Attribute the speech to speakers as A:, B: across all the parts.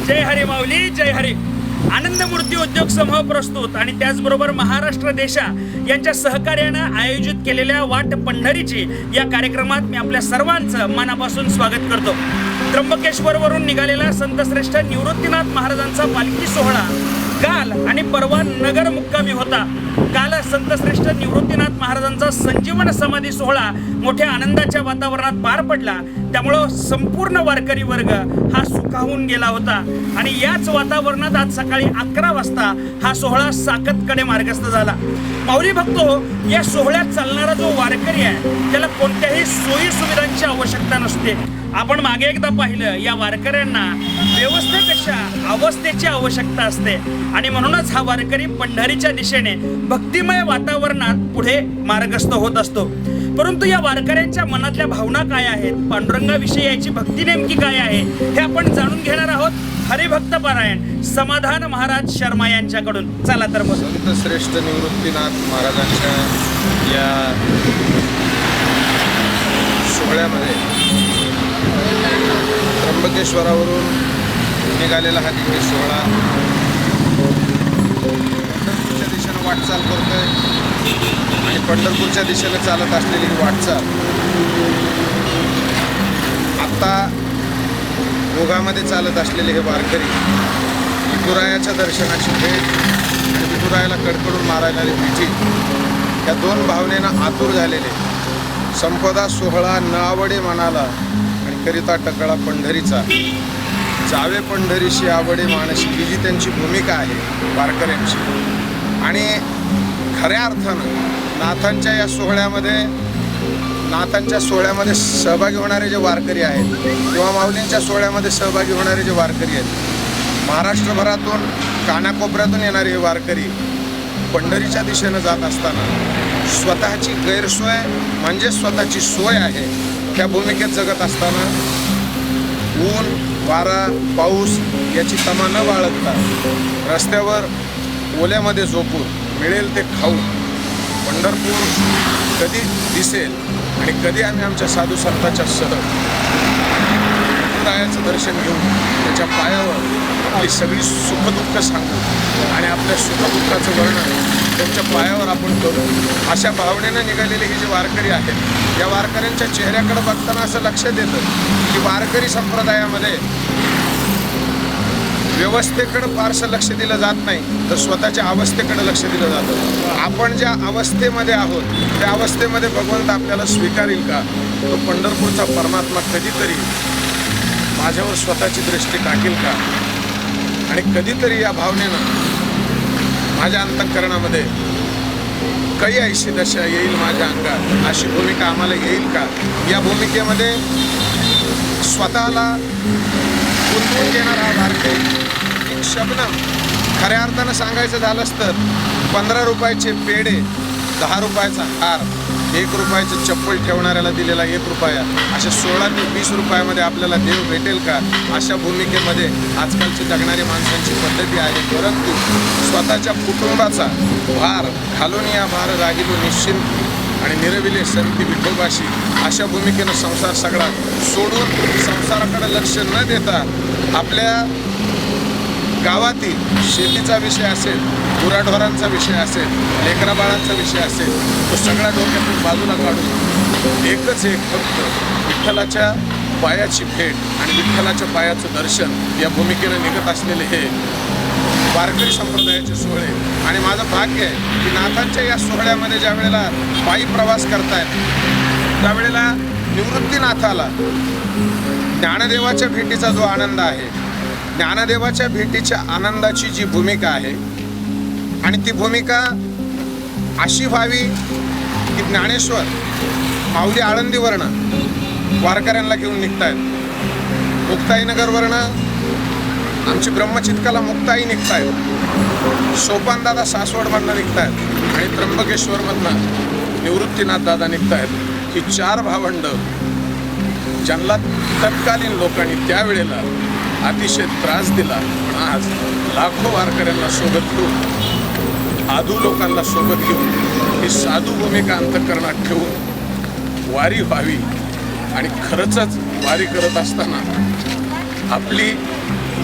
A: जय हरी माऊली, जय हरी. आनंद मूर्ती उद्योग समूह प्रस्तुत आणि त्याचबरोबर महाराष्ट्र देशा यांच्या सहकार्यानं आयोजित केलेल्या वाट पंढरीची या कार्यक्रमात मी आपल्या सर्वांचं मनापासून स्वागत करतो. त्र्यंबकेश्वरवरून निघालेला संतश्रेष्ठ निवृत्तीनाथ महाराजांचा पालखी सोहळा काल आणि परवा नगर मुक्कामी होता. काल संतश्रेष्ठ निवृत्तीनाथ महाराजांचा संजीवन समाधी सोहळा मोठ्या आनंदाच्या वातावरणात पार पडला. त्यामुळं संपूर्ण वारकरी वर्ग हा सुखावून गेला होता आणि याच वातावरणात आज सकाळी 11 वाजता हा सोहळा साकतकडे मार्गस्थ झाला. माऊली भक्तो, या सोहळ्यात चालणारा जो वारकरी आहे त्याला कोणत्याही सोयी सुविधांची आवश्यकता नसते. आपण मागे एकदा पाहिलं, या वारकऱ्यांना व्यवस्थेपेक्षा अवस्थेची आवश्यकता असते आणि म्हणूनच हा वारकरी पंढरीच्या दिशेने भक्तिमय वातावरणात पुढे मार्गस्थ होत असतो. परंतु या वारकऱ्यांच्या मनातल्या भावना काय आहेत, पांडुरंगाविषयी याची भक्ती नेमकी काय आहे, हे आपण जाणून घेणार आहोत हरिभक्त पारायण समाधान महाराज शर्मा यांच्याकडून. चला तर मग
B: संत श्रेष्ठ निवृत्तीनाथ महाराजांच्या या सोहळ्यामध्ये त्र्यंबकेश्वरावरून निघालेला हा दिव्य सोहळा पंढरपूरच्या दिशेनं वाटचाल करतोय आणि पंढरपूरच्या दिशेनं चालत असलेली ही वाटचाल आत्ता ओघामध्ये चालत असलेले हे वारकरी विठुरायाच्या दर्शनाची भेट आणि विठुरायाला कडकडून मारायला मिठी या दोन भावनेनं आतुर झालेले. संपदा सोहळा न आवडे मनाला आणि करिता टकळा पंढरीचा, जावे पंढरीशी आवडे मानशी, ही जी त्यांची भूमिका आहे वारकऱ्यांची. आणि खऱ्या अर्थानं नाथांच्या सोहळ्यामध्ये सहभागी होणारे जे वारकरी आहेत किंवा माऊलींच्या सोहळ्यामध्ये सहभागी होणारे जे वारकरी आहेत, महाराष्ट्रभरातून कानाकोपऱ्यातून येणारे हे वारकरी पंढरीच्या दिशेनं जात असताना स्वतःची गैरसोय म्हणजे स्वतःची सोय आहे त्या भूमिकेत जगत असताना ऊन, वारा, पाऊस याची तमा न बाळगता रस्त्यावर ओल्यामध्ये झोपून मिळेल ते खाऊन पंढरपूर कधी दिसेल आणि कधी आम्ही आमच्या साधू संतांच्या सह विठुरायाचं दर्शन घेऊन त्याच्या पायावर आपली सगळी सुखदुःख सांगू आणि आपल्या सुखदुःखाचं वर्णन त्यांच्या पायावर आपण करू, अशा भावनेनं निघालेले हे जे वारकरी आहेत, या वारकऱ्यांच्या चेहऱ्याकडे बघताना असं लक्षात येतं की वारकरी संप्रदायामध्ये व्यवस्थेकडे फारसं लक्ष दिलं जात नाही, तर स्वतःच्या अवस्थेकडे लक्ष दिलं जातं. आपण ज्या अवस्थेमध्ये आहोत त्या अवस्थेमध्ये भगवंत आपल्याला स्वीकारेल का, तो पंढरपूरचा परमात्मा कधीतरी माझ्यावर स्वतःची दृष्टी टाकेल का, आणि कधीतरी या भावनेनं माझ्या अंतःकरणामध्ये काही ऐशी दशा येईल माझ्या अंगात, अशी भूमिका आम्हाला येईल का. या भूमिकेमध्ये स्वतःला गुंतवून घेणारा हा वारकरी एक शबनम, खऱ्या अर्थानं सांगायचं झालंच तर 15 रुपयाचे पेढे, 10 रुपयाचा हार, 1 रुपयाचं चप्पल ठेवणाऱ्याला दिलेला 1 रुपया, अशा 16 ते 20 रुपयामध्ये आपल्याला देव भेटेल का, अशा भूमिकेमध्ये आजकालची जगणारी माणसांची पद्धती आहे. परंतु स्वतःच्या कुटुंबाचा भार घालून या भार रागिलो निश्चिंत आणि निरविले संती विठोबाशी, अशा भूमिकेनं संसार सगळा सोडून संसाराकडे लक्ष न देता आपल्या गावातील शेतीचा विषय असेल, गुराढोरांचा विषय असेल, लेकराबाळांचा विषय असेल, तो सगळा डोक्यातून बाजूला काढून एकच एक फक्त विठ्ठलाच्या पायाची भेट आणि विठ्ठलाच्या पायाचं दर्शन या भूमिकेनं निघत असलेले हे वारकरी संप्रदायाचे सोहळे. आणि माझं भाग्य आहे की नाथांच्या या सोहळ्यामध्ये ज्या वेळेला पायी प्रवास करतायत त्यावेळेला निवृत्तीनाथाला ज्ञानदेवाच्या भेटीचा जो आनंद आहे, ज्ञानदेवाच्या भेटीच्या आनंदाची जी भूमिका आहे, आणि ती भूमिका अशी व्हावी की ज्ञानेश्वर माऊली आळंदीवरनं वारकऱ्यांना घेऊन निघतायत, मुक्ताईनगरवरनं आमची ब्रह्मचितकाला मुक्ताई निघतायत, सोपानदादा सासवडमधनं निघतायत आणि त्र्यंबकेश्वरमधनं निवृत्तीनाथ दादा निघतायत. ही 4 भावंड ज्यांना तत्कालीन लोकांनी त्यावेळेला अतिशय त्रास दिला, पण आज लाखो वारकऱ्यांना सोबत घेऊन, साधू लोकांना सोबत घेऊन ही साधू भूमिका अंतःकरणात ठेवून वारी व्हावी. आणि खरंच वारी करत असताना आपली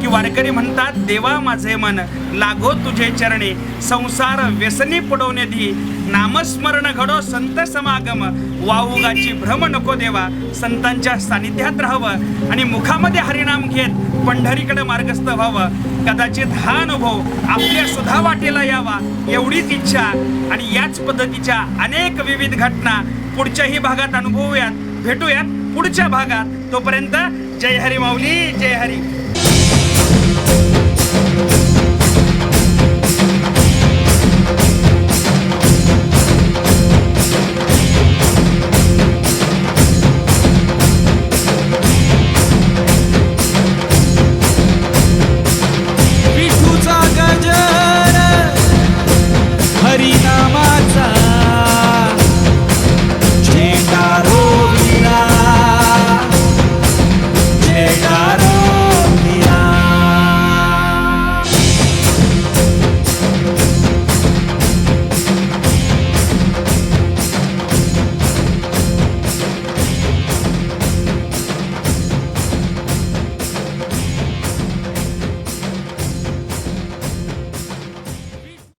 A: की वारकरी म्हणतात, देवा माझे मन लागो तुझे चरणी, संसार व्यसनी पडवणे धी, नामस्मरण घडो संत समागम, वाऊगाची भ्रम नको देवा, संतांच्या सानिध्यात राहावं आणि मुखामध्ये हरिनाम घेत पंढरीकडे मार्गस्थ व्हावं. कदाचित हा अनुभव आपल्या सुद्धा वाटेला यावा एवढीच इच्छा. आणि याच पद्धतीच्या अनेक विविध घटना पुढच्याही भागात अनुभवूयात. भेटूयात पुढच्या भागात. तोपर्यंत जय हरी माऊली, जय हरी.